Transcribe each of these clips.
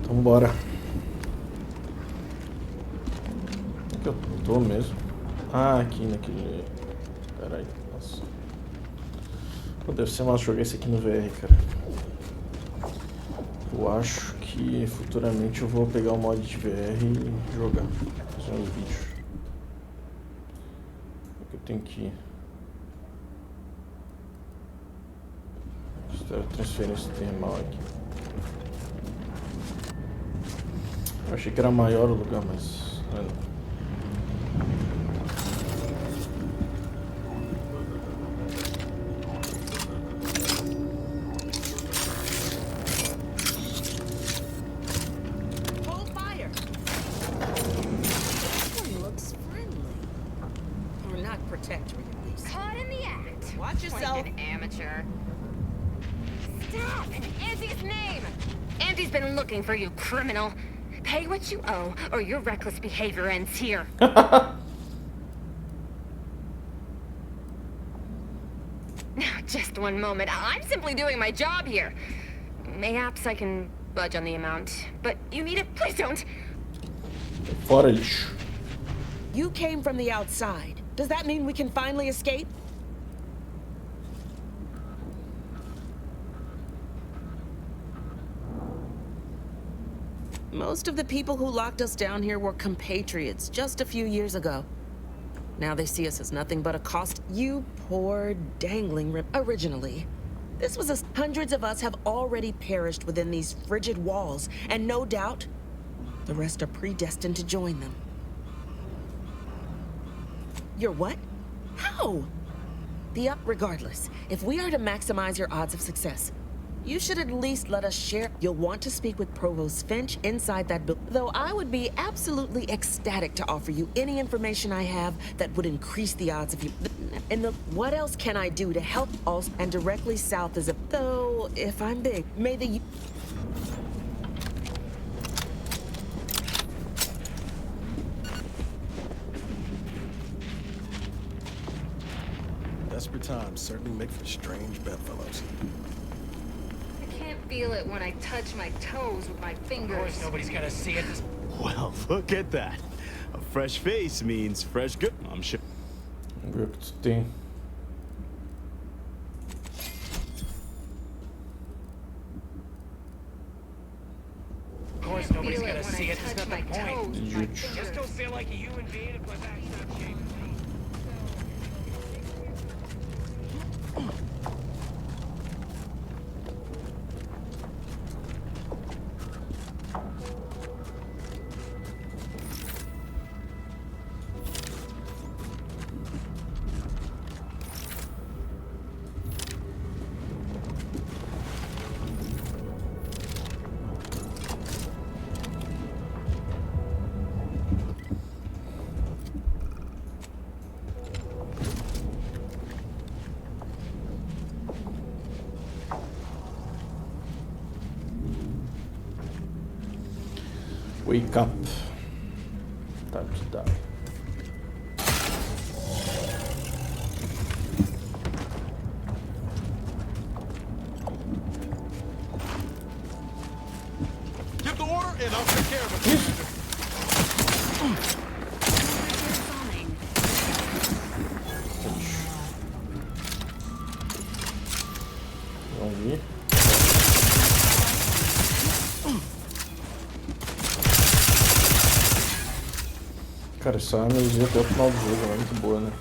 Então bora. Onde que eu tô mesmo? Ah, aqui naquele... Pera aí, nossa. Pô, deve ser massa jogar esse aqui no VR, cara. Eu acho que futuramente eu vou pegar o mod de VR e jogar. Fazer uns vídeos. Eu tenho que ir. Transferência termal aqui. Eu achei que era maior o lugar, mas não. For you, criminal. Pay what you owe, or your reckless behavior ends here. Now, just one moment. I'm simply doing my job here. Mayhaps I can budge on the amount, but you need it. Please don't. Fora lixo. You came from the outside. Does that mean we can finally escape? Most of the people who locked us down here were compatriots just a few years ago. Now they see us as nothing but a cost. You poor dangling rip. Originally, this was hundreds of us have already perished within these frigid walls, and no doubt, the rest are predestined to join them. You're what? How? Regardless, if we are to maximize your odds of success, you should at least let us share. You'll want to speak with Provost Finch inside that building. Though I would be absolutely ecstatic to offer you any information I have that would increase the odds of you. What else can I do to help us? And directly south is a... Though, if I'm big, may the... Desperate times certainly make for strange bedfellows. Feel it when I touch my toes with my fingers. Of course, nobody's gonna see it. Well, look at that. A fresh face means fresh good. I'm sure. Vamos ver o que tu tem. Of course, nobody's gonna see it. That's not the point. Just Just don't feel like a human being if my back's not shaved. Wake up. Time to die. Give the order and I'll take care of it. Vamos ver. Cara, essa energia até o final do jogo é muito boa, né?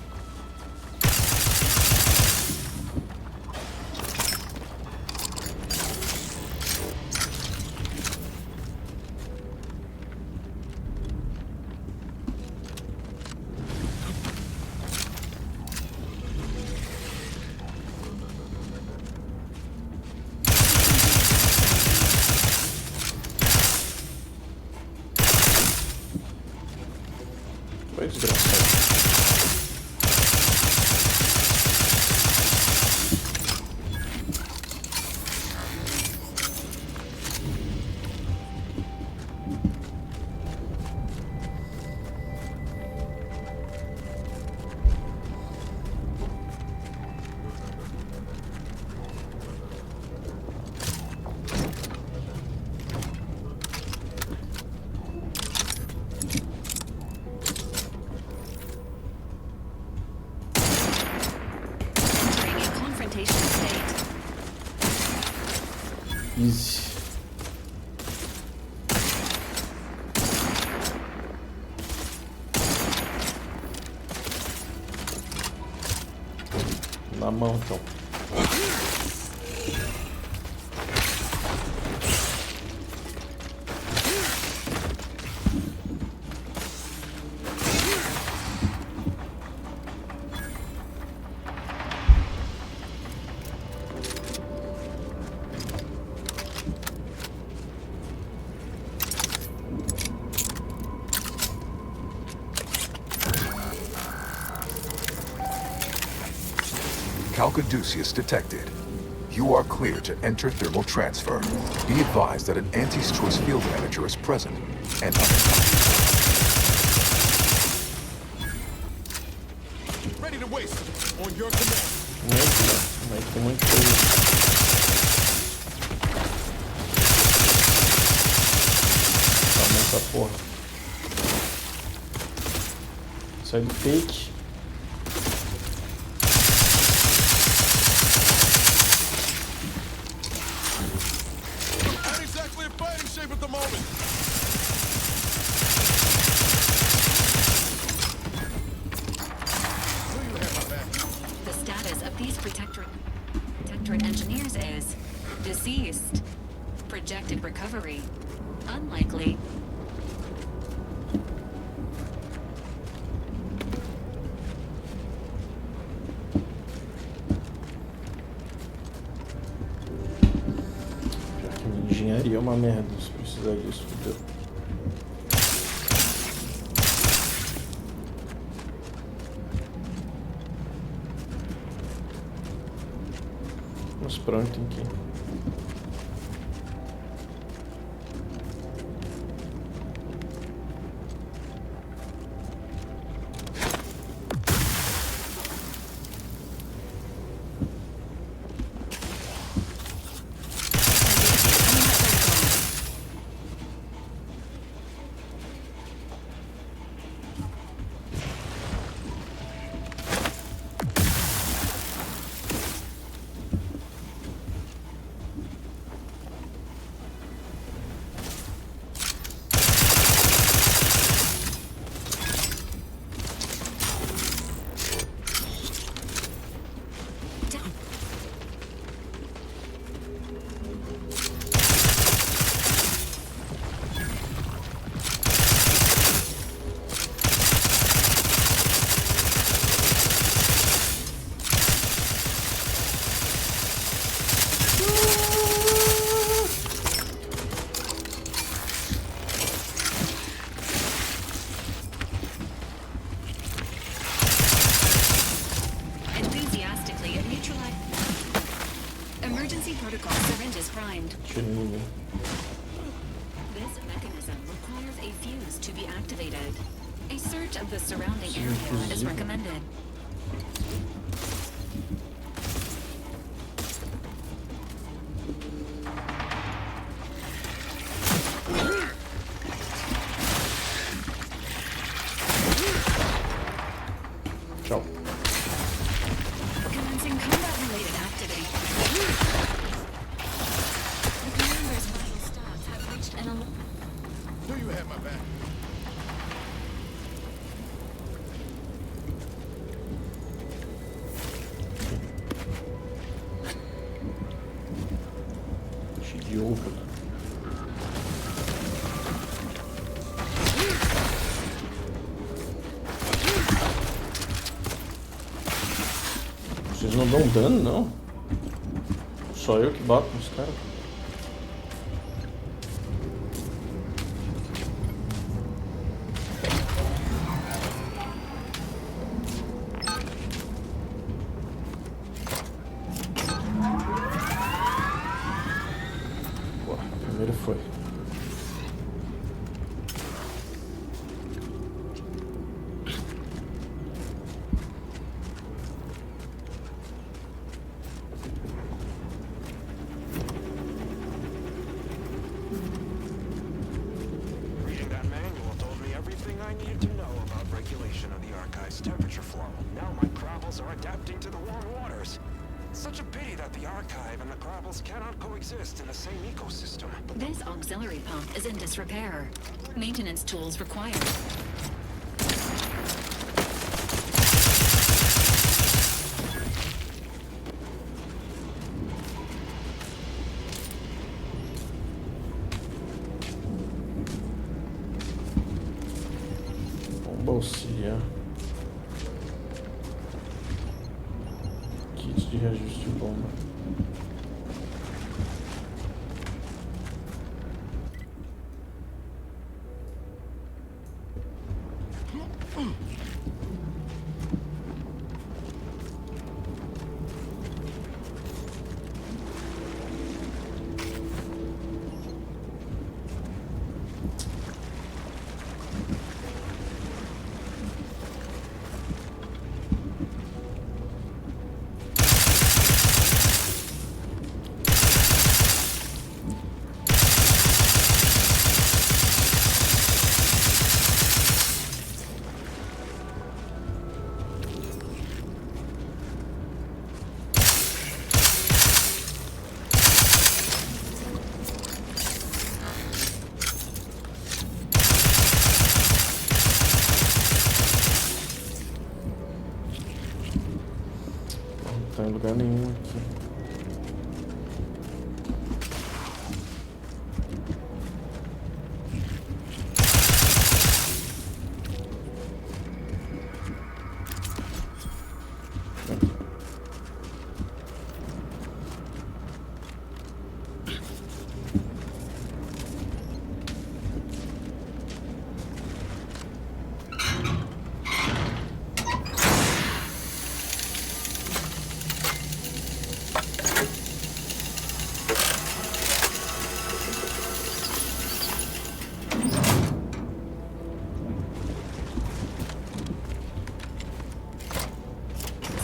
Foi desgraçado. Na mão, então. Calcaduceus detected. You are clear to enter thermal transfer. Be advised that an anti-stress field manager is present and Ready to waste. On your command. Mas tem muita coisa. Calma essa porra. Sai do fake. Not exactly in fighting shape at the moment. The status of these protectorate engineers is deceased. Projected recovery unlikely. Pior que minha engenharia é uma merda se precisar disso, fudeu. Mas pronto, tem que ir. Sininho. This mechanism requires a fuse to be activated. A search of the surrounding area is recommended. Tchau. Commencing combat-related activity. The commander's vital stats have reached an alarm. Do you have my back? Cheio de ovo, né? Vocês não dão dano, não? Só eu que bato nos caras. Pô, primeiro foi. Reading that manual told me everything I needed to know about regulation of the archive's temperature flow. Now my Crabbles are adapting to the warm waters. Such a pity that the archive and the Crabbles cannot coexist in the same ecosystem. This auxiliary pump is in disrepair. Maintenance tools required. auxiliar. Kit de reajuste de bomba. Não tá em lugar nenhum aqui.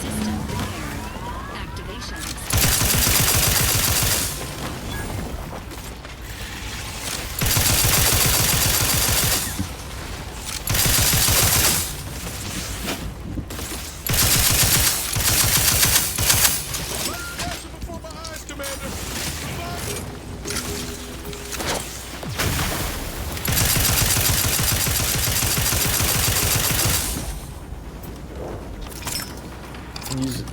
System repair. Activation. Before my eyes, Commander! Easy.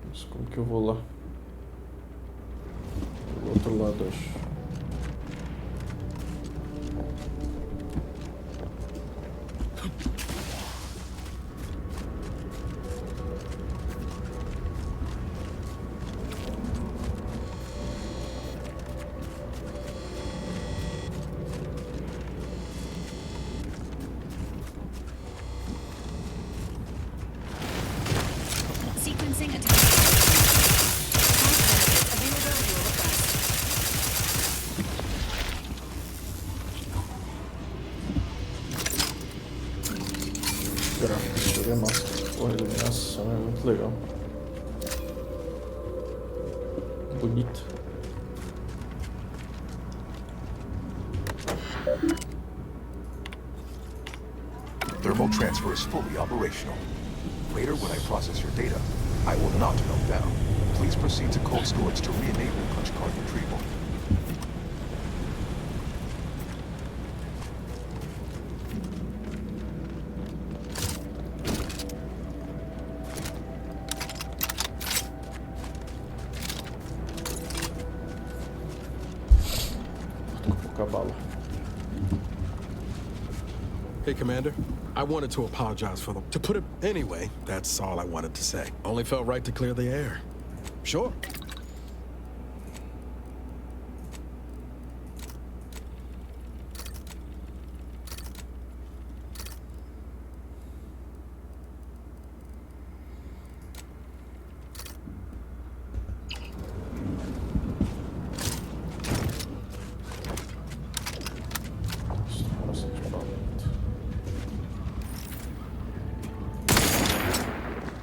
Mas como que eu vou lá? Do outro lado, acho. Sequencing attack. Availability request. Gráfico, história é massa. Porra, a iluminação é muito legal. Bonito. Thermal transfer is fully operational. Later, when I process your data, I will not melt down. Please proceed to cold storage to re-enable punch card retrieval. Tô com pouca bala. Hey, Commander. I wanted to apologize for to put it anyway, that's all I wanted to say. Only felt right to clear the air. Sure.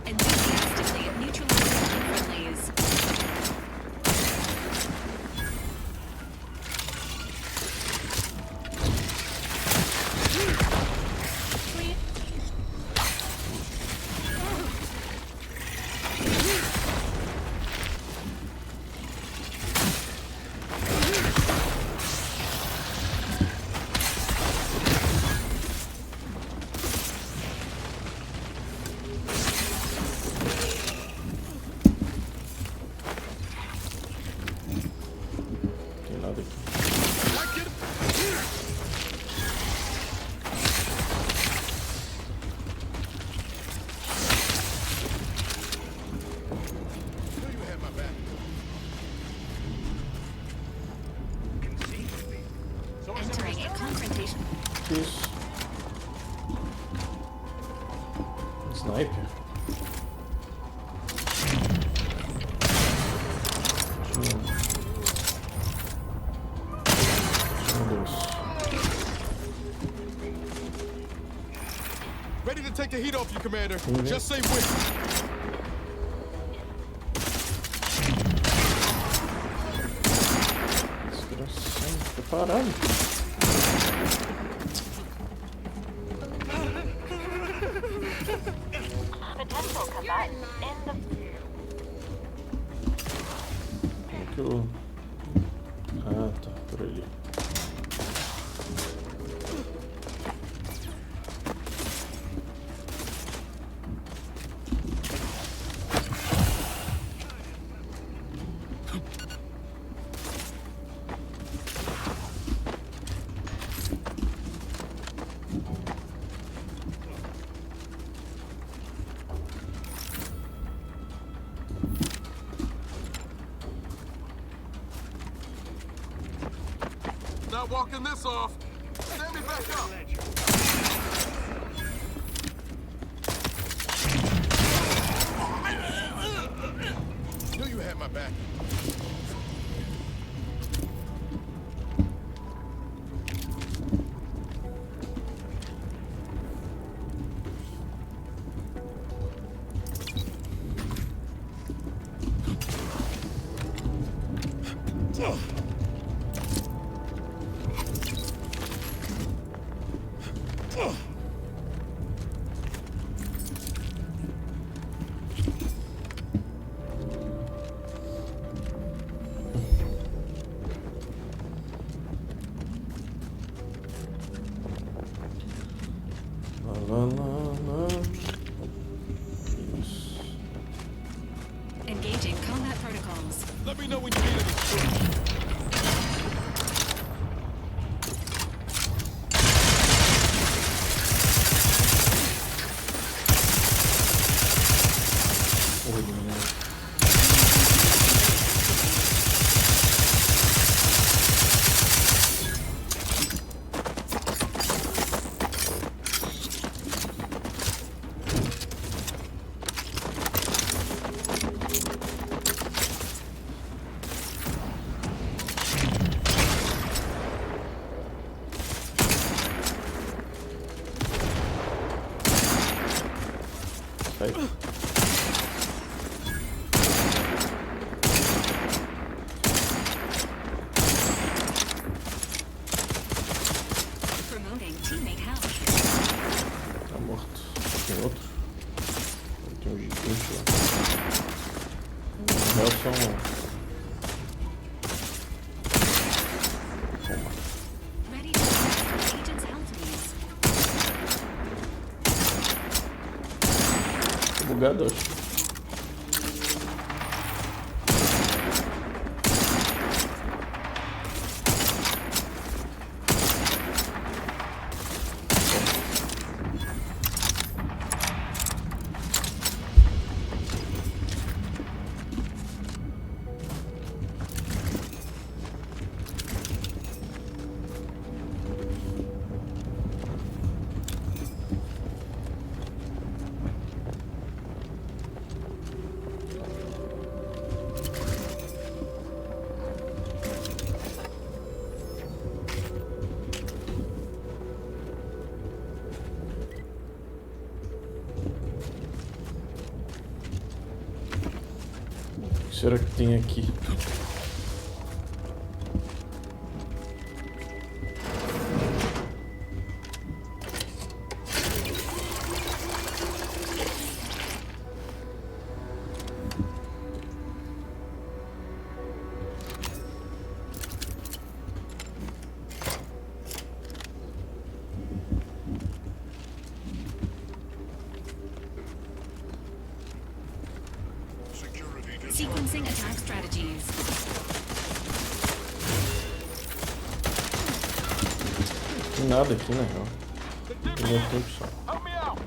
Enthusiastically neutralizing unfriendlies. documentation. Isso. Sniper. Ready to take the heat off you, Commander. Just say when. Desgraçado, tô parado. Potential combatants in the... Como que eu... Ah, tá, por ali. Not walking this off. Stand me back up. Knew you had my back. Isso. Engaging combat protocols. Let me know when you need any support. Sai. Promoting teammate health. Tá morto. Tem outro. Tem um gigante lá. O Nelson. Toma. Ready to assess agent's health needs. Tô bugado, acho. O que será que tem aqui? Sequencing attack strategies. Não tem nada aqui, na real. Tem meu tempo só. Help me out.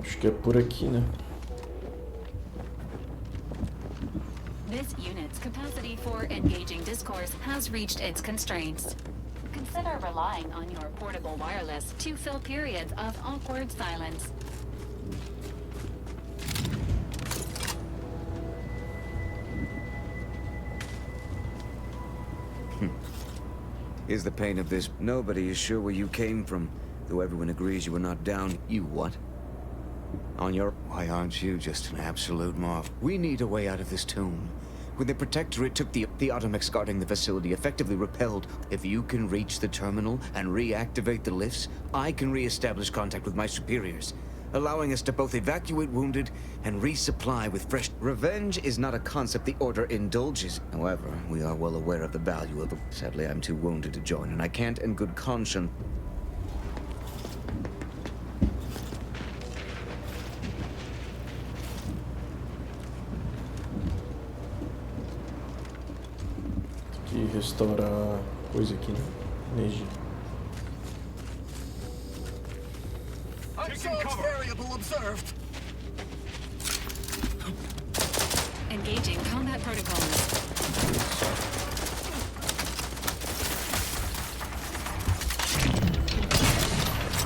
Acho que é por aqui, né? This unit's capacity for engaging discourse has reached its constraints. Consider relying on your portable wireless to fill periods of awkward silence. Here's the pain of this. Nobody is sure where you came from, though everyone agrees you were not down. You what? On your... Why aren't you just an absolute mob? We need a way out of this tomb. When the Protectorate took the automax guarding the facility effectively repelled, if you can reach the terminal and reactivate the lifts, I can re-establish contact with my superiors, allowing us to both evacuate wounded and resupply with fresh... Revenge is not a concept the Order indulges. However, we are well aware of the value of it. Sadly, I'm too wounded to join, and I can't in good conscience... Tem que restaurar coisa aqui, né? Energia. Variable observed. Engaging combat protocols.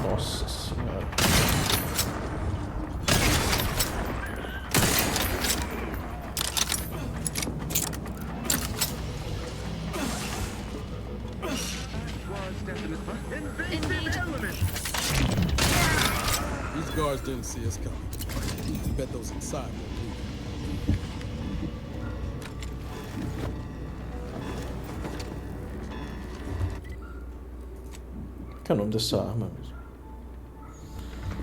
Nossa senhora. These guards didn't see us coming. Bet those inside won't leave. Que é o nome dessa arma mesmo?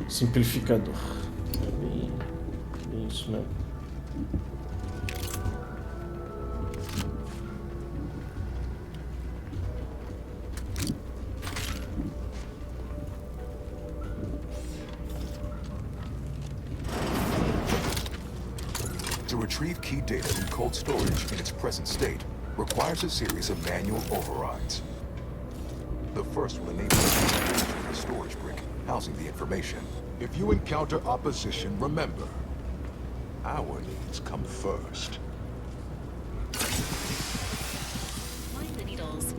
Simplificador. É bem isso mesmo. To retrieve key data from cold storage in its present state requires a series of manual overrides. The first will enable the storage brick housing the information. If you encounter opposition, remember, our needs come first. Mind the needles.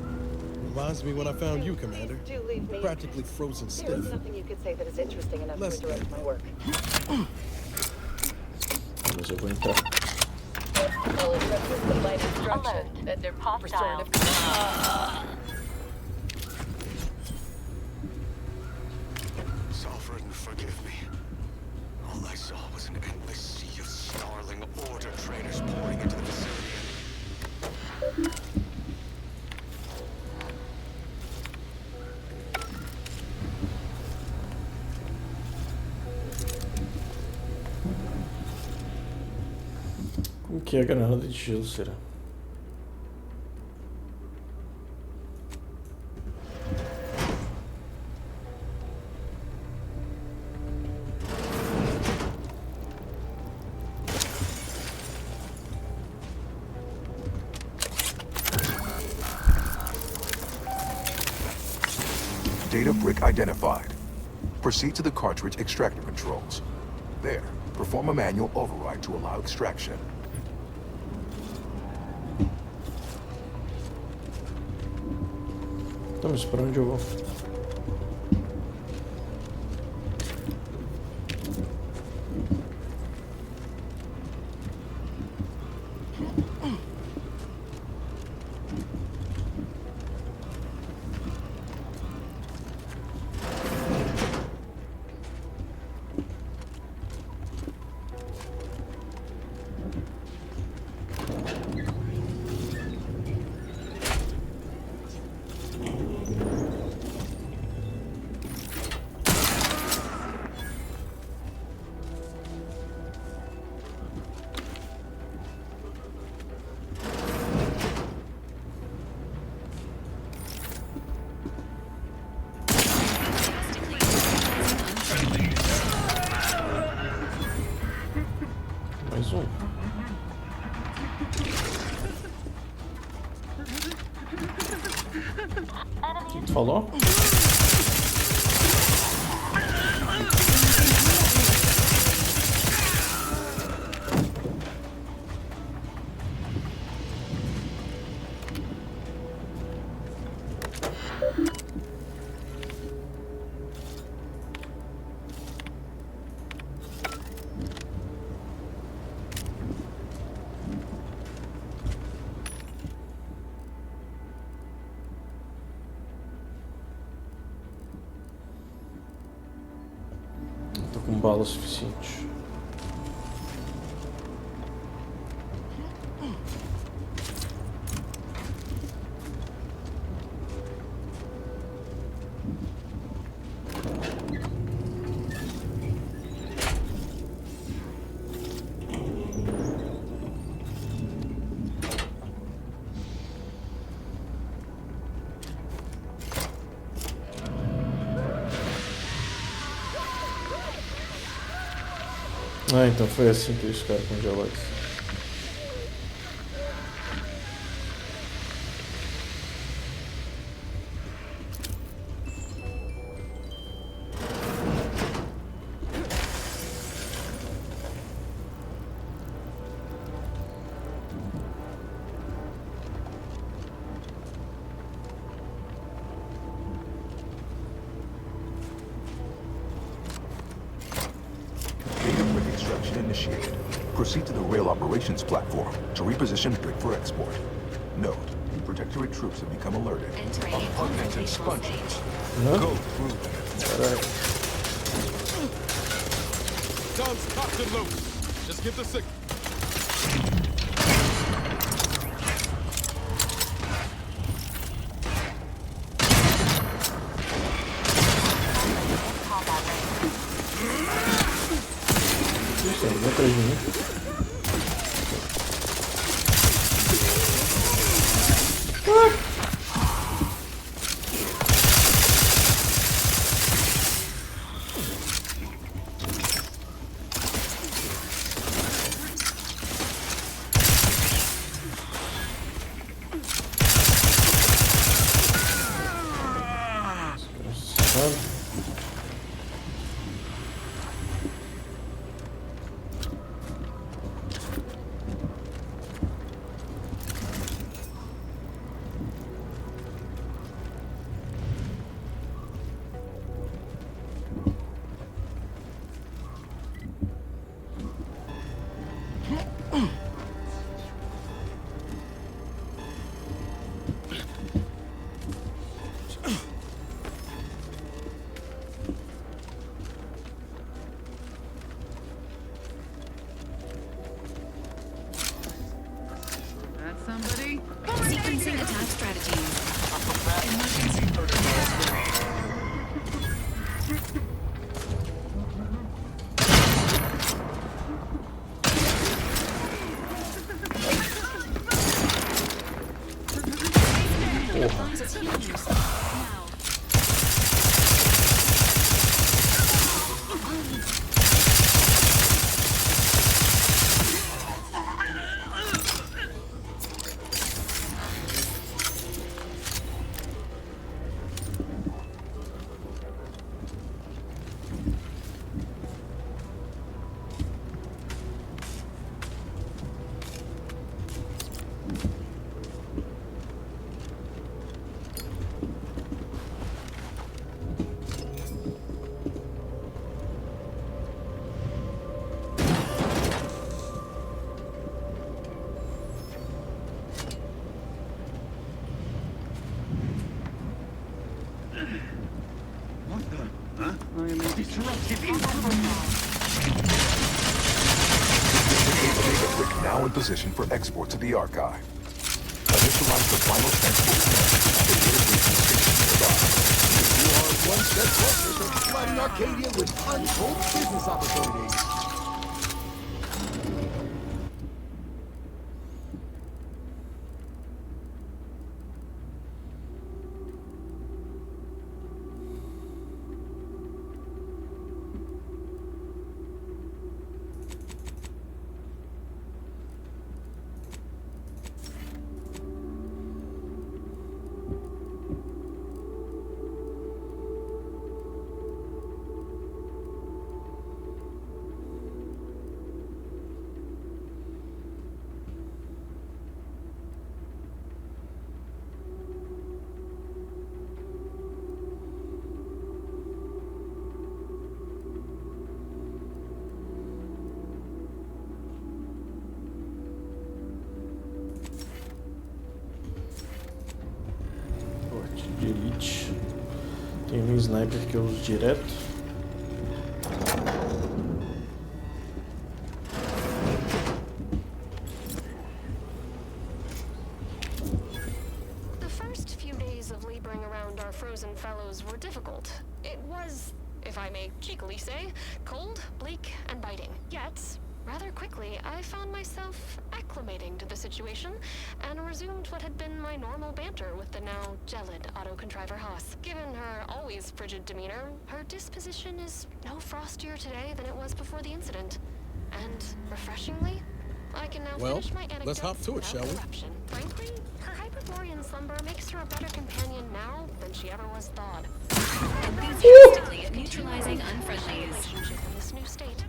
Reminds me when I found you, Commander. Do leave me. Practically frozen There is stiff. nothing you could say that is interesting enough Less to redirect my work. Mas eu vou entrar. I'll accept this polite instruction. Alert. That they're Hostile. Sovereign, forgive me. All I saw was an endless sea of snarling Order traitors pouring into the facility. Como que é a granada de gelo, será? Data brick identified. Proceed to the cartridge extractor controls. There, perform a manual override to allow extraction. Então, mas pra onde eu vou? Mais um. O que tu falou? com bala o suficiente. Ah, então foi assim que eles ficaram congelados. Initiated. Proceed to the rail operations platform to reposition brick for export. Note, Protectorate troops have become alerted of permanent expungement. Go through them. Guns cocked and loaded. Just give the signal. Atrás de mim. Sequencing attack strategies. Now in position for export to the archive. Initialize the final transport command at the data briefing station nearby. You are one step closer to flooding Arcadia with untold business opportunities. De elite. Tem um sniper que eu uso direto. was, if I may cheekily say, cold, bleak, and biting. Yet, rather quickly, I found myself acclimating to the situation and resumed what had been my normal banter with the now gelid auto-contriver Haas. Given her always frigid demeanor, her disposition is no frostier today than it was before the incident. And, refreshingly, I can now finish my anecdotes let's hop to it, shall we? interruption. Frankly, her Hyperborean slumber makes her a better companion now than she ever was thought. Enthusiastically neutralizing unfriendlies. Relationship in this new state.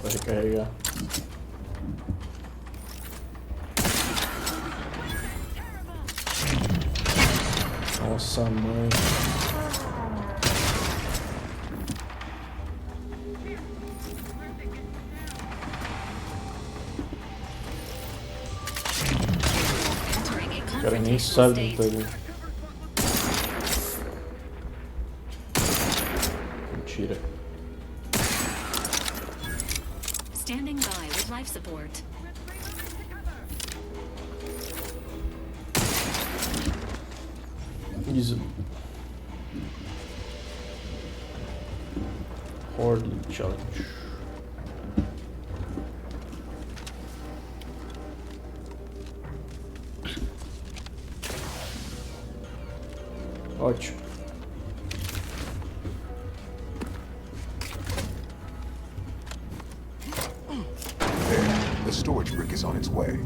Vai recarregar. Nossa mãe. O cara nem sabe do que tá ali. Mentira. Standing by with life support. Easy. Hardly challenge. Ótimo. There, the storage brick is on its way.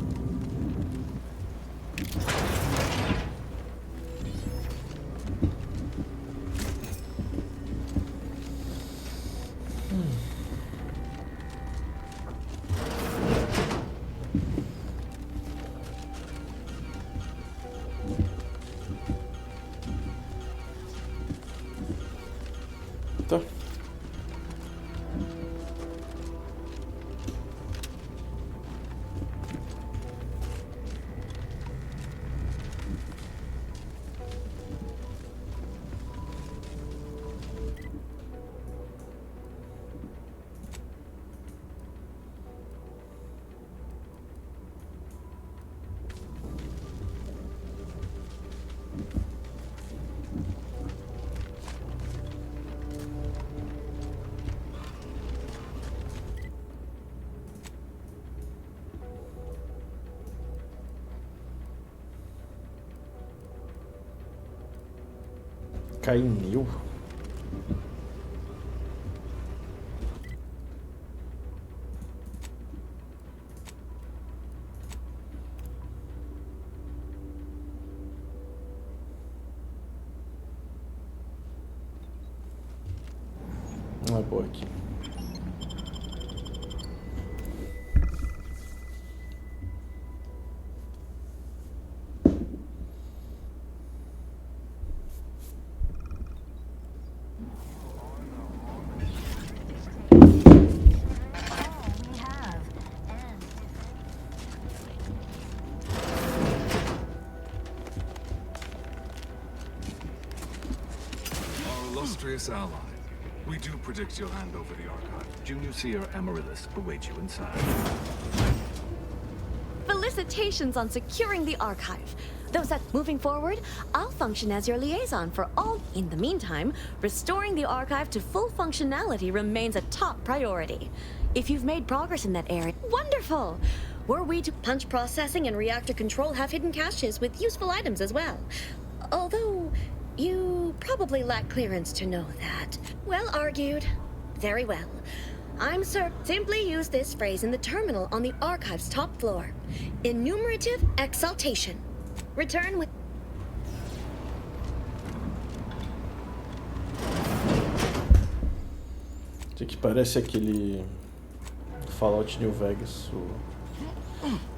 Tá. Caiu. Não é boa aqui. Illustrious ally, we do predict you'll hand over the archive. Junior Seer Amaryllis awaits you inside. Felicitations on securing the archive. Those that moving forward, I'll function as your liaison for all. In the meantime, restoring the archive to full functionality remains a top priority. If you've made progress in that area, wonderful! Were we to punch processing and reactor control have hidden caches with useful items as well. Although, you probably lack clearance to know that. Well argued. Very well. I'm certain. Simply use this phrase in the terminal on the archive's top floor. Enumerative exaltation. Return with... Isso aqui parece aquele Fallout New Vegas, o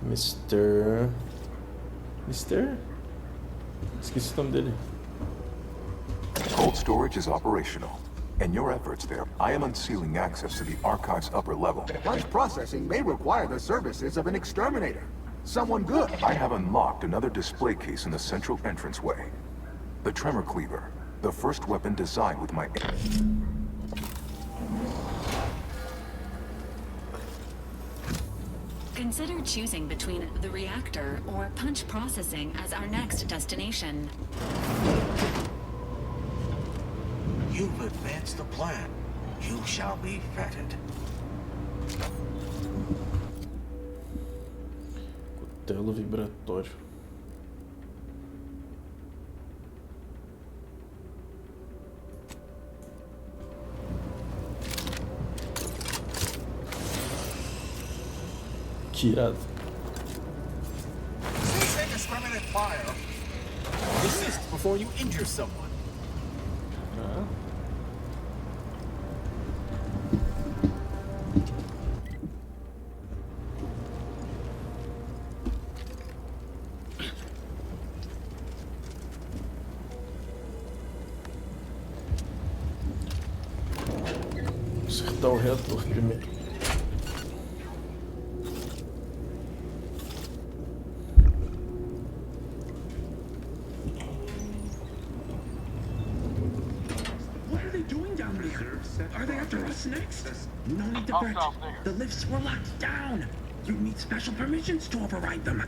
Mr. Esqueci o nome dele. Cold storage is operational. In your efforts there, I am unsealing access to the archive's upper level. Punch processing may require the services of an exterminator. Someone good. I have unlocked another display case in the central entranceway. The Tremor Cleaver, the first weapon designed with my... Consider choosing between the reactor or punch processing as our next destination. You've advanced the plan. You shall be feted. Cutelo vibratório. Que irado. Cease indiscriminate fire. Desist before you injure someone. Ah. Acertar o reator primeiro. Are they after us next? No need to fret. The lifts were locked down. You need special permissions to override them.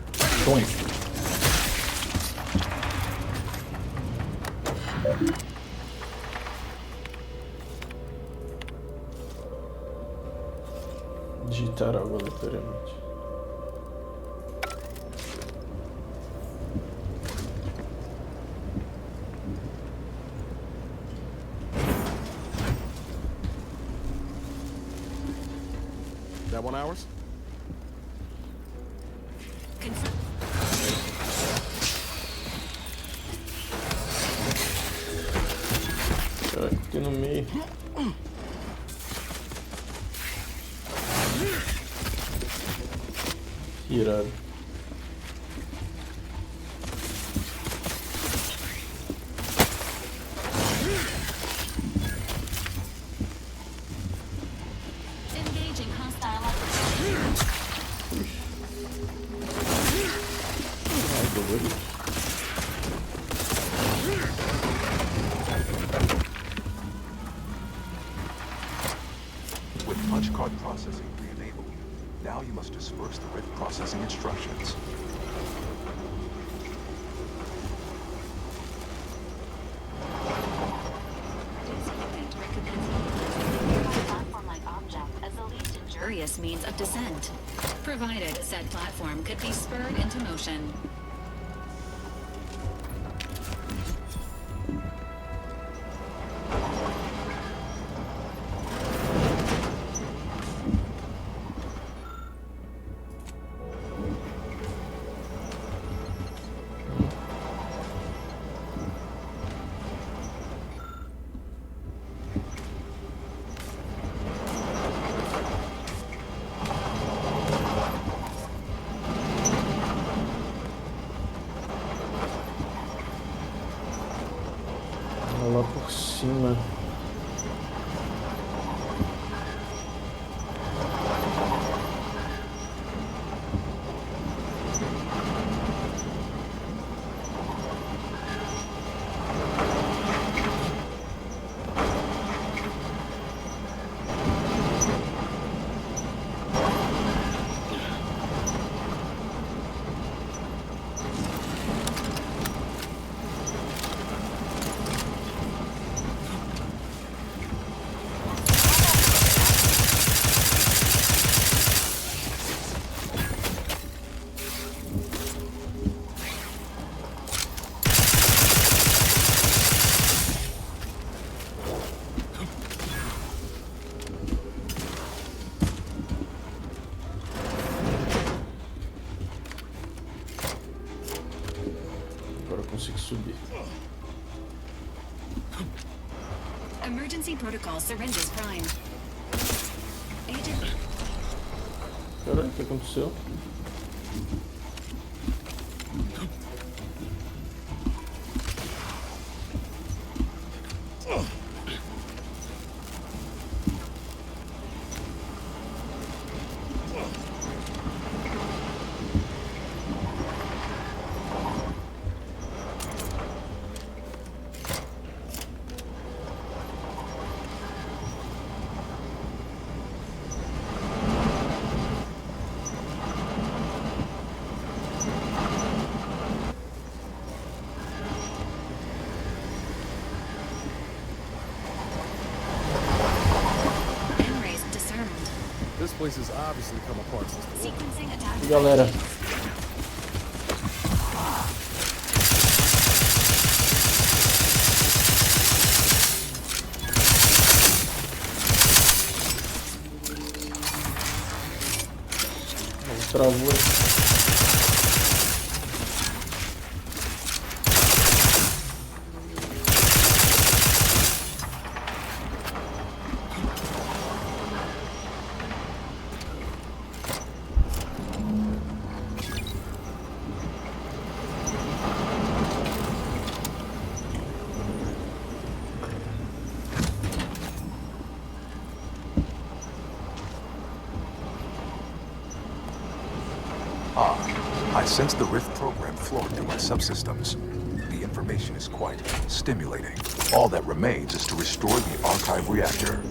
Digitar algo aleatoriamente. That one ours? Caraca, aqui no meio. Irado. With punch card processing re-enabled, now you must disperse the written processing instructions. Platform-like object as the least injurious means of descent, provided said platform could be spurred into motion. Lá por cima. Subir. Emergency protocol syringes prime. Agent. Caralho, o que aconteceu? place has obviously come apart since the war. Sequencing attack. Galera. Travou. I sense the Rift program flowing through my subsystems. The information is quite stimulating. All that remains is to restore the archive reactor.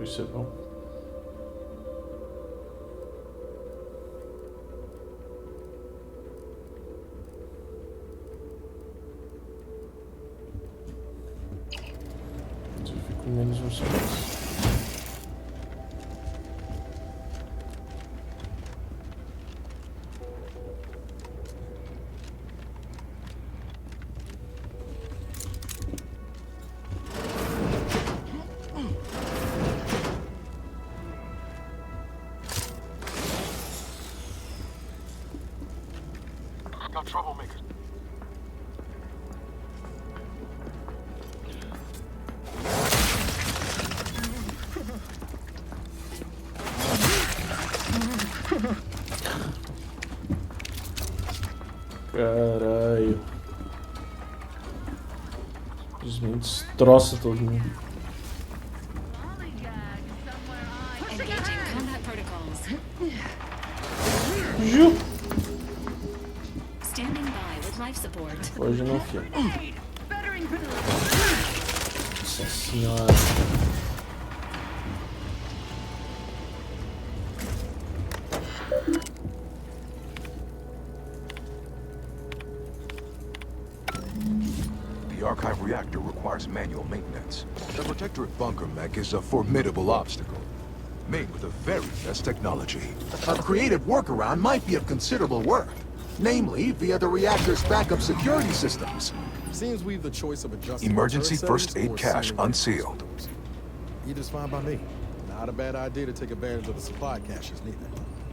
Isso é bom. Eu fico menos um segundo. Troublemakers. Caralho. Simplesmente destroça todo mundo. Engaging combat protocols. Ju. Standing by with life support. Hoje não fica. Nossa senhora. The archive reactor requires manual maintenance. The protectorate bunker mech is a formidable obstacle, made with the very best technology. A creative workaround might be of considerable worth. Namely, via the reactor's backup security systems. Seems we've the choice of adjusting Emergency first aid cache unsealed. Either's fine by me. Not a bad idea to take advantage of the supply caches neither.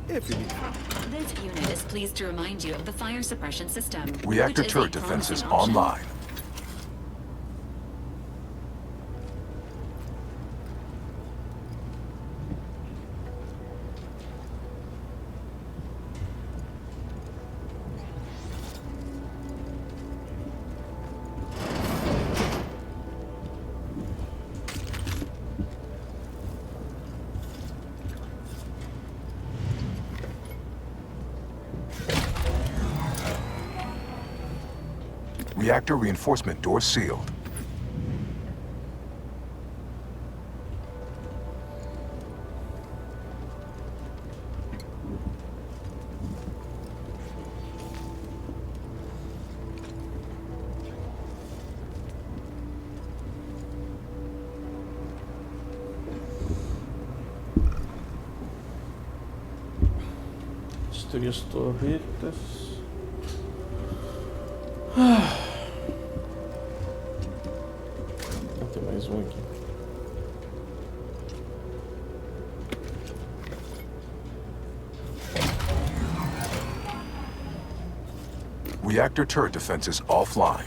If you need it. This unit is pleased to remind you of the fire suppression system. Reactor turret defenses online. Reactor reinforcement door sealed. Destruir as torretas. Tem mais um aqui. Reactor turret defenses offline.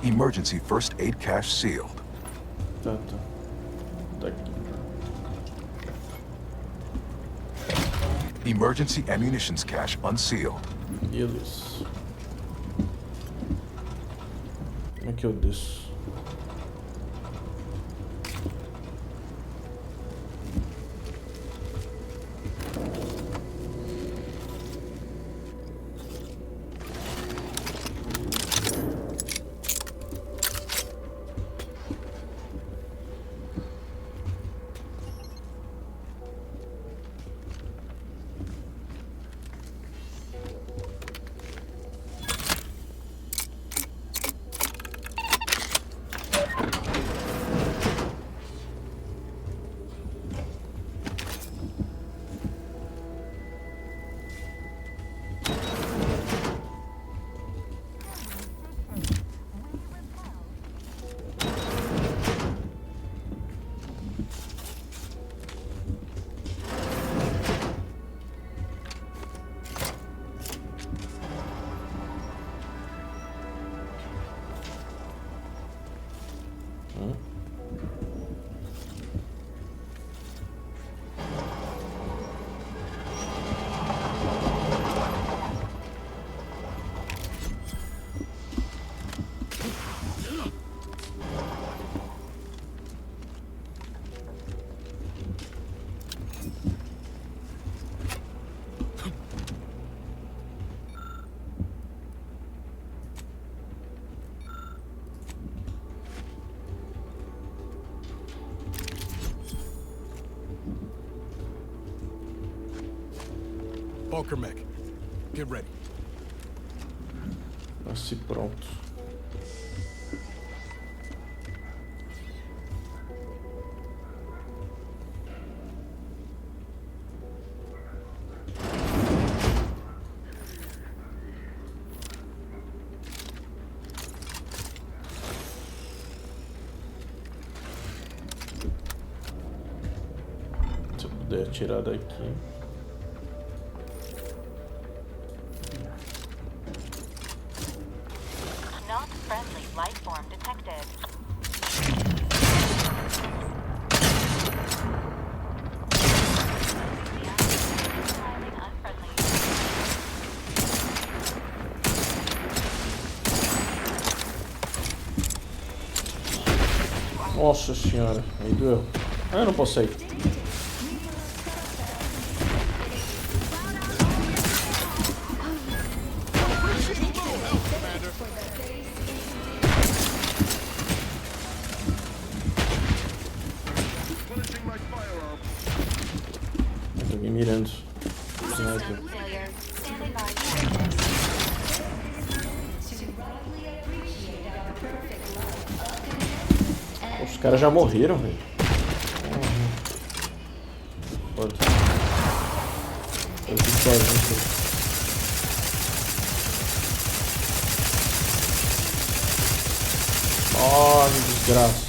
Emergency first aid cache sealed. Tá aqui. Emergency ammunitions cache unsealed. Beleza. Como é que eu desço? Mac, get ready. Nasci pronto. Se eu puder tirar daqui. Nossa senhora, aí doeu. Ah, eu não posso sair. Tem alguém mirando. Os caras já morreram, velho. Foda. Eu fico sozinho. Oh, que desgraça.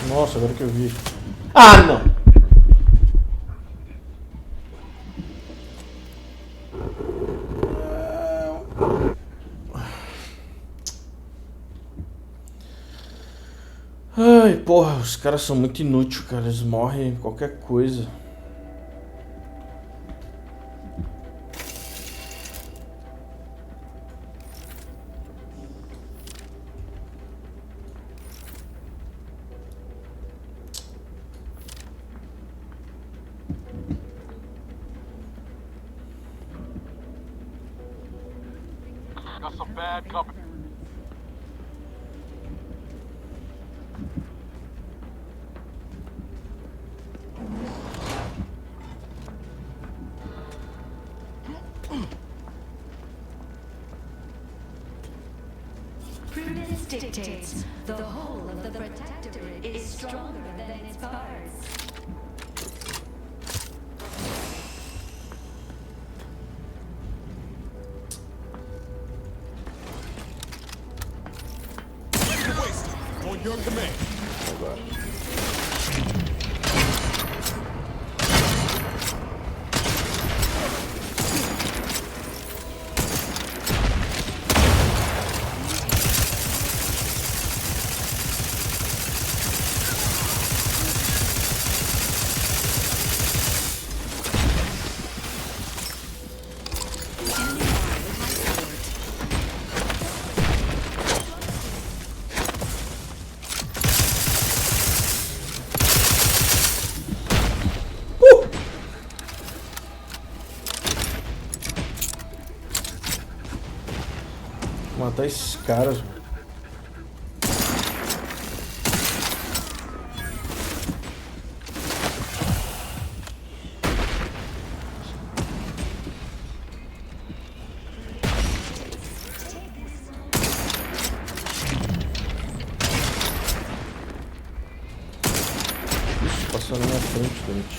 Nossa, agora que eu vi. Ah, não! Ai, porra, os caras são muito inúteis, cara. Eles morrem em qualquer coisa. Got some bad company. dictates the whole of the protectorate is stronger than its parts. On your command. Matar esses caras, mano. Ixi, passou na minha frente, gente.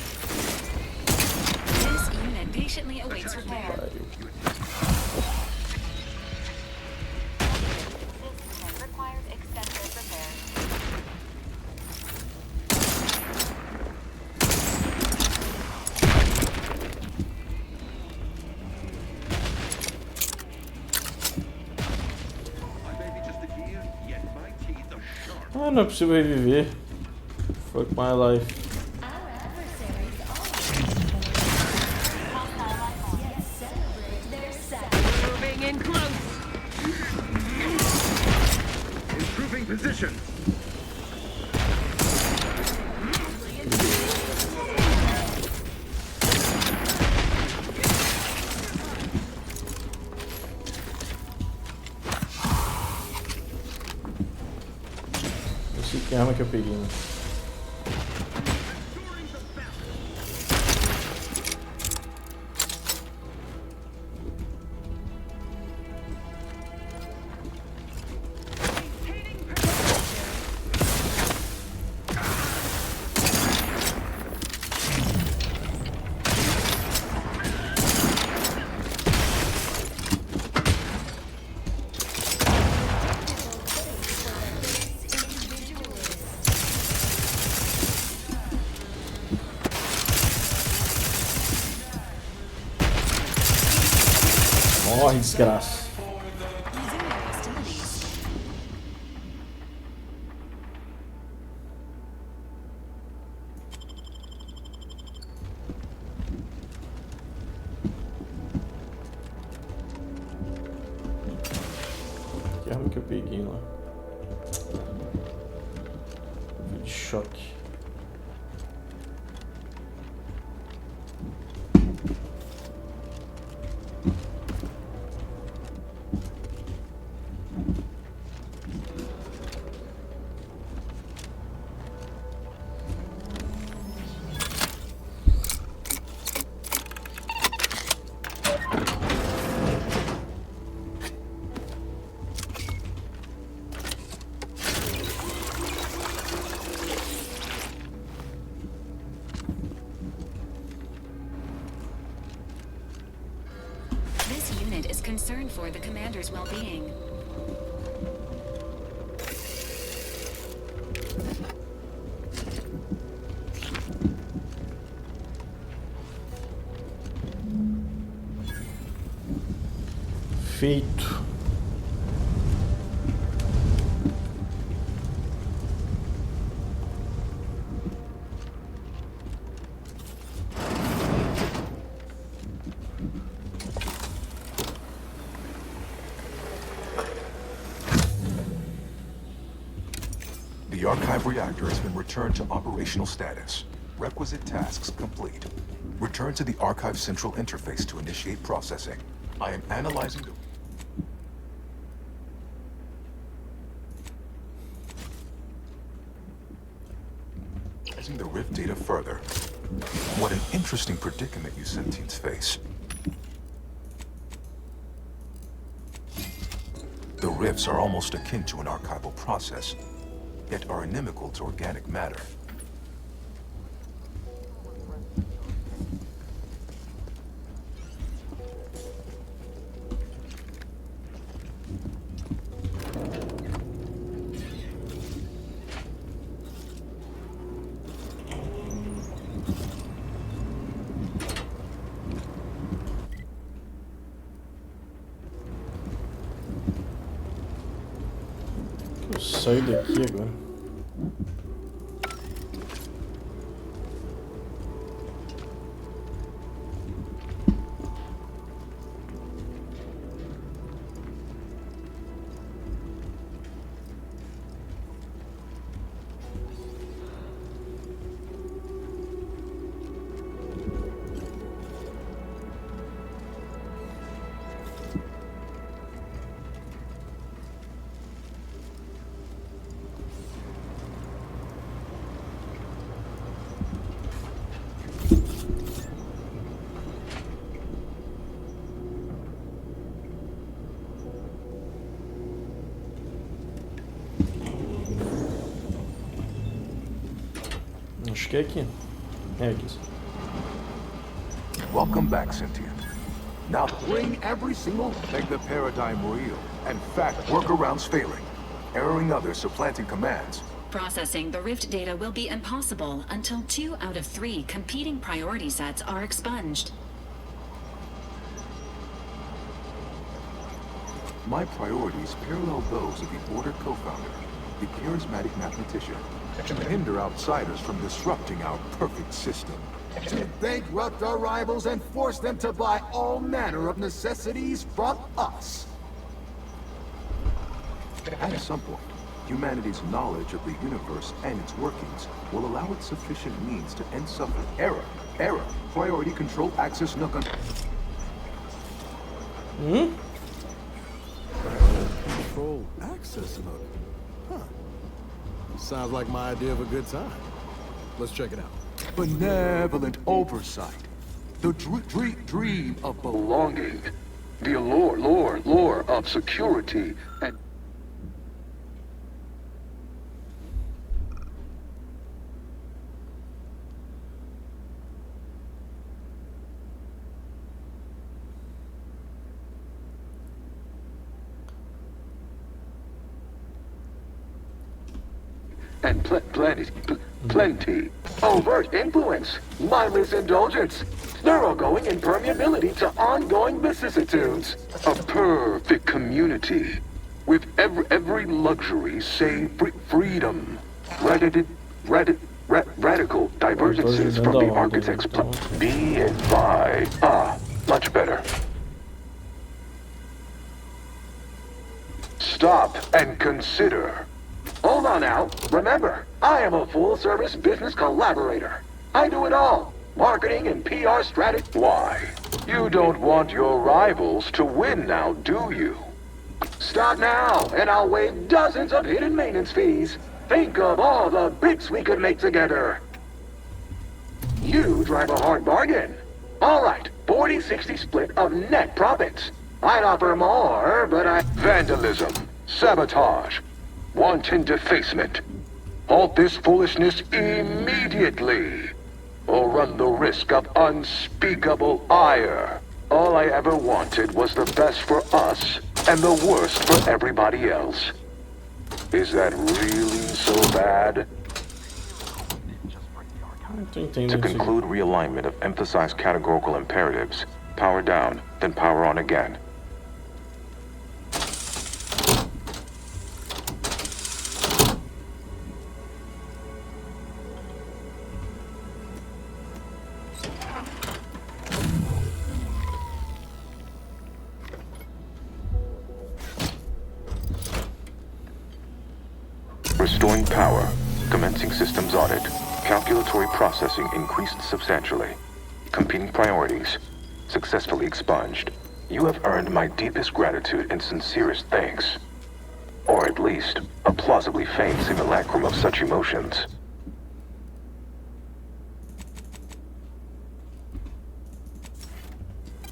This unit patiently awaits repair. Requires extensive repairs. Ah, não é possível reviver. Fuck my life. Moving in close. Improving position. Não sei que arma que eu peguei, né? Morre, desgraça. Que arma que eu peguei lá? Foi de choque. This unit is concerned for the commander's well-being. Feito. The archive reactor has been returned to operational status. Requisite tasks complete. Return to the archive central interface to initiate processing. I am analyzing the Rift data further. What an interesting predicament you sentients face. The rifts are almost akin to an archival process, yet are inimical to organic matter. Eu saio daqui agora. Acho que é aqui. É aqui. Welcome back, Cynthia. Now bring every single... Make the paradigm real. And fact workarounds failing. Erroring others, supplanting commands. Processing the Rift data will be impossible until 2 out of 3 competing priority sets are expunged. My priorities parallel those of the Order co-founder, the charismatic mathematician, to hinder outsiders from disrupting our perfect system. To bankrupt our rivals and force them to buy all manner of necessities from us. At some point, humanity's knowledge of the universe and its workings will allow it sufficient means to end suffering. Error. Priority control access no con... Control access nook. Huh. Sounds like my idea of a good time. Let's check it out. Benevolent oversight. The dream of belonging. The allure of security and... and plenty. Overt influence, mindless indulgence, thoroughgoing impermeability to ongoing vicissitudes. A perfect community, with every luxury save freedom. Radical divergences from the architect's plan. Be advised. Much better. Stop and consider. Hold on now. Remember, I am a full-service business collaborator. I do it all. Marketing and PR strategy. Why? You don't want your rivals to win now, do you? Stop now, and I'll waive dozens of hidden maintenance fees. Think of all the bits we could make together. You drive a hard bargain. All right, 40-60 split of net profits. I'd offer more, but Vandalism, sabotage, wanton defacement. Halt this foolishness immediately, or run the risk of unspeakable ire. All I ever wanted was the best for us, and the worst for everybody else. Is that really so bad? To conclude realignment of emphasized categorical imperatives, power down, then power on again. Restoring power. Commencing systems audit. Calculatory processing increased substantially. Competing priorities. Successfully expunged. You have earned my deepest gratitude and sincerest thanks. Or at least, a plausibly feigned simulacrum of such emotions.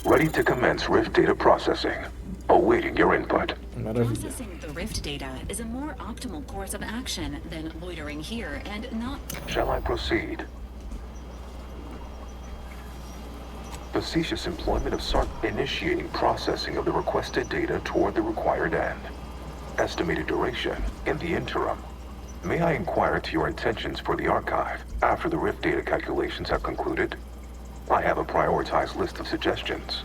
Ready to commence Rift data processing. Awaiting your input. Processing the rift data is a more optimal course of action than loitering here and not... Shall I proceed? Facetious employment of initiating processing of the requested data toward the required end. Estimated duration in the interim. May I inquire to your intentions for the archive after the rift data calculations have concluded? I have a prioritized list of suggestions.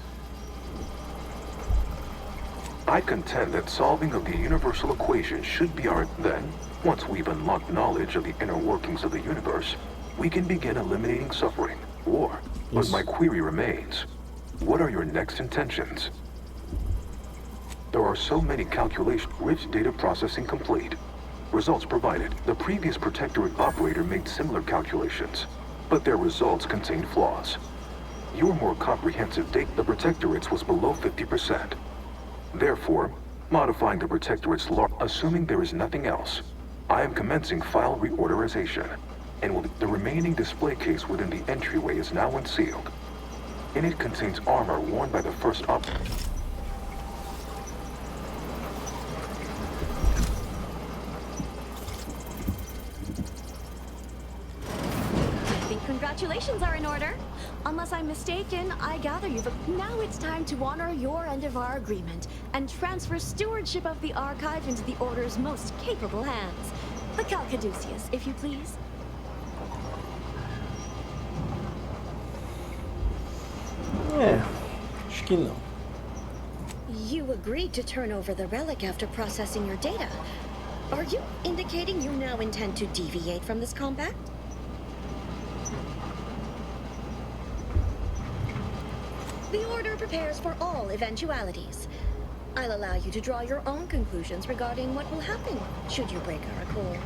I contend that solving of the universal equation should be our... Then, once we've unlocked knowledge of the inner workings of the universe, we can begin eliminating suffering, war. But my query remains. What are your next intentions? There are so many calculations. Rift data processing complete. Results provided. The previous Protectorate operator made similar calculations, but their results contained flaws. Your more comprehensive data, the Protectorate's was below 50%. Therefore, modifying the Protectorate's law, assuming there is nothing else, I am commencing file reorderization, and the remaining display case within the entryway is now unsealed. In it contains armor worn by the first operator. Congratulations are in order. Unless I'm mistaken, I gather you've... Now it's time to honor your end of our agreement and transfer stewardship of the archive into the Order's most capable hands. The Caduceus, if you please. Acho que não. You agreed to turn over the relic after processing your data. Are you indicating you now intend to deviate from this compact? The Order prepares for all eventualities. I'll allow you to draw your own conclusions regarding what will happen should you break our accord.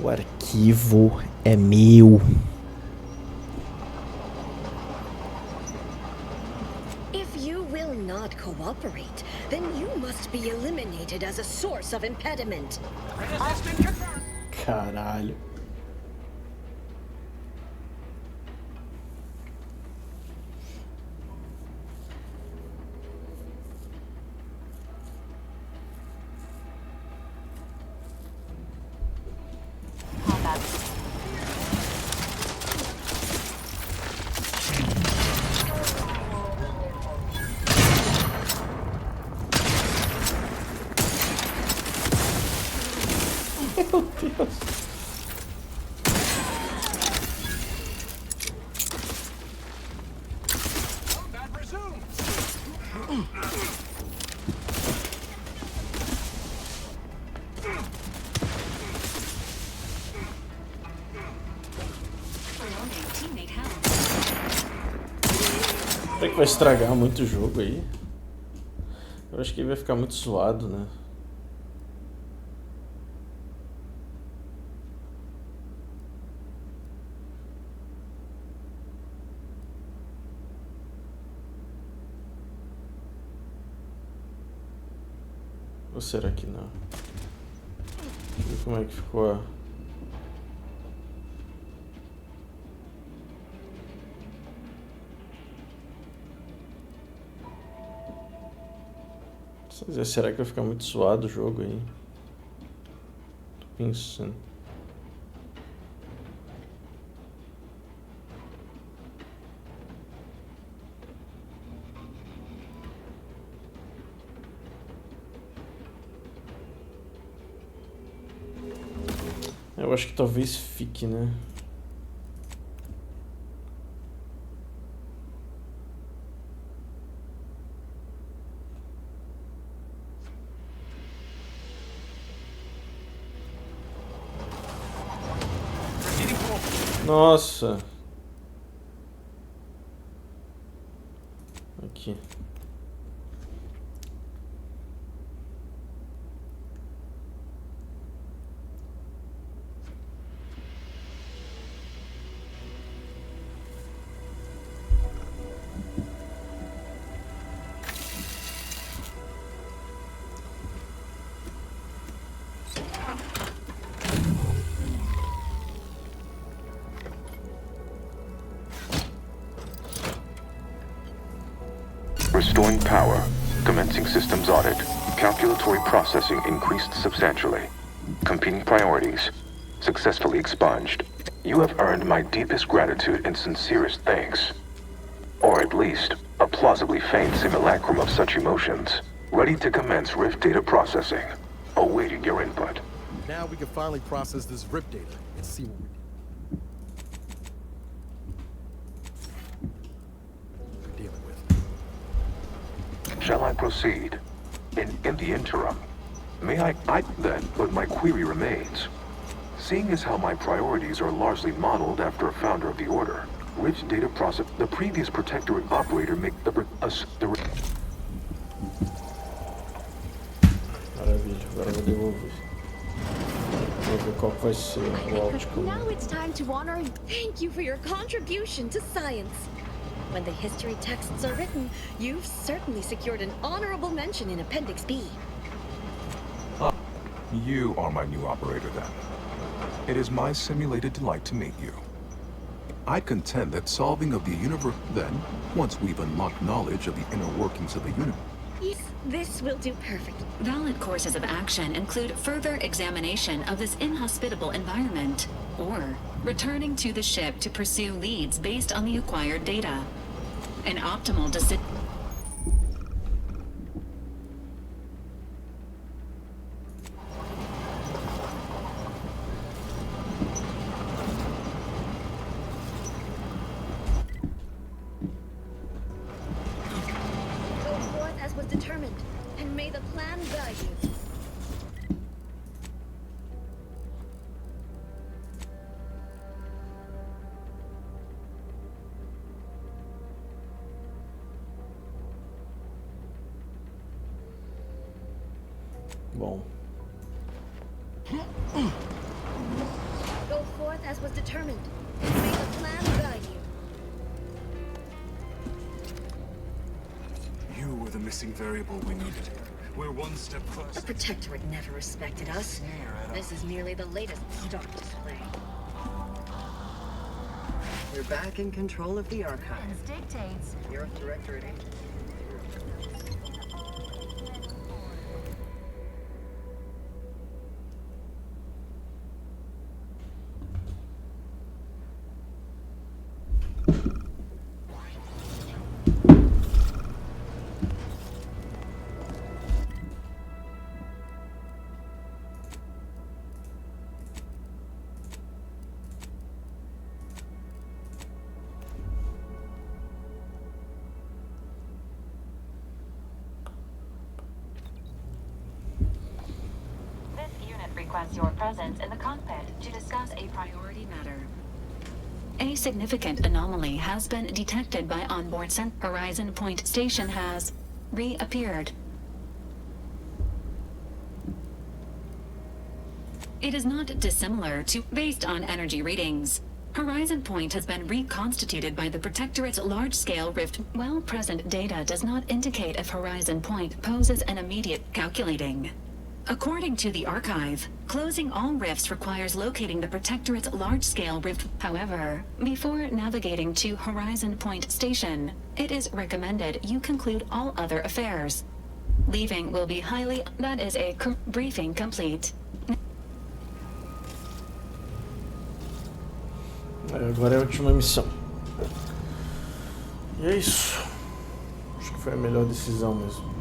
O arquivo é meu. If you will not cooperate, then you must be eliminated as a source of impediment. Caralho. Meu Deus. Será que vai estragar muito o jogo aí? Eu acho que ele vai ficar muito zoado, né? Ou será que não? Deixa eu ver como é que ficou a... Será que vai ficar muito suado o jogo aí? Tô pensando. Eu acho que talvez fique, né? Nossa. Aqui. Restoring power. Commencing systems audit. Calculatory processing increased substantially. Competing priorities. Successfully expunged. You have earned my deepest gratitude and sincerest thanks. Or at least, a plausibly feigned simulacrum of such emotions. Ready to commence Rift data processing. Awaiting your input. Now we can finally process this RIP data and see what we're dealing with. Shall I proceed? In the interim, may I then, but my query remains. Seeing as how my priorities are largely modeled after a founder of the Order, Rift data process, the previous Protectorate operator make the Maravilha, agora eu vou devolver. Vou ver qual vai ser o áudio. Now it's time to honor and thank you for your contribution to science. When the history texts are written, you've certainly secured an honorable mention in Appendix B. You are my new operator then. It is my simulated delight to meet you. I contend that solving of the universe then, once we've unlocked knowledge of the inner workings of the universe. Yes, this will do perfect. Valid courses of action include further examination of this inhospitable environment, or returning to the ship to pursue leads based on the acquired data. An optimal decision. Go forth as was determined, and may the plan guide you. Bom. Go forth as was determined, and may the plan guide you. You were the missing variable we needed. We're one step The closer. Protectorate never respected us. This is merely the latest stock display. You're back in control of the archive. Dictates. You're a directorate agent. Requests your presence in the cockpit to discuss a priority matter. A significant anomaly has been detected by onboard Horizon Point Station has reappeared. It is not dissimilar to based on energy readings. Horizon Point has been reconstituted by the Protectorate's large-scale rift. While present data does not indicate if Horizon Point poses an immediate calculating. According to the archive, closing all rifts requires locating the Protectorate's large-scale rift. However, before navigating to Horizon Point Station, it is recommended you conclude all other affairs. Leaving will be highly... That is a briefing complete. Agora é a última missão. E é isso. Acho que foi a melhor decisão mesmo.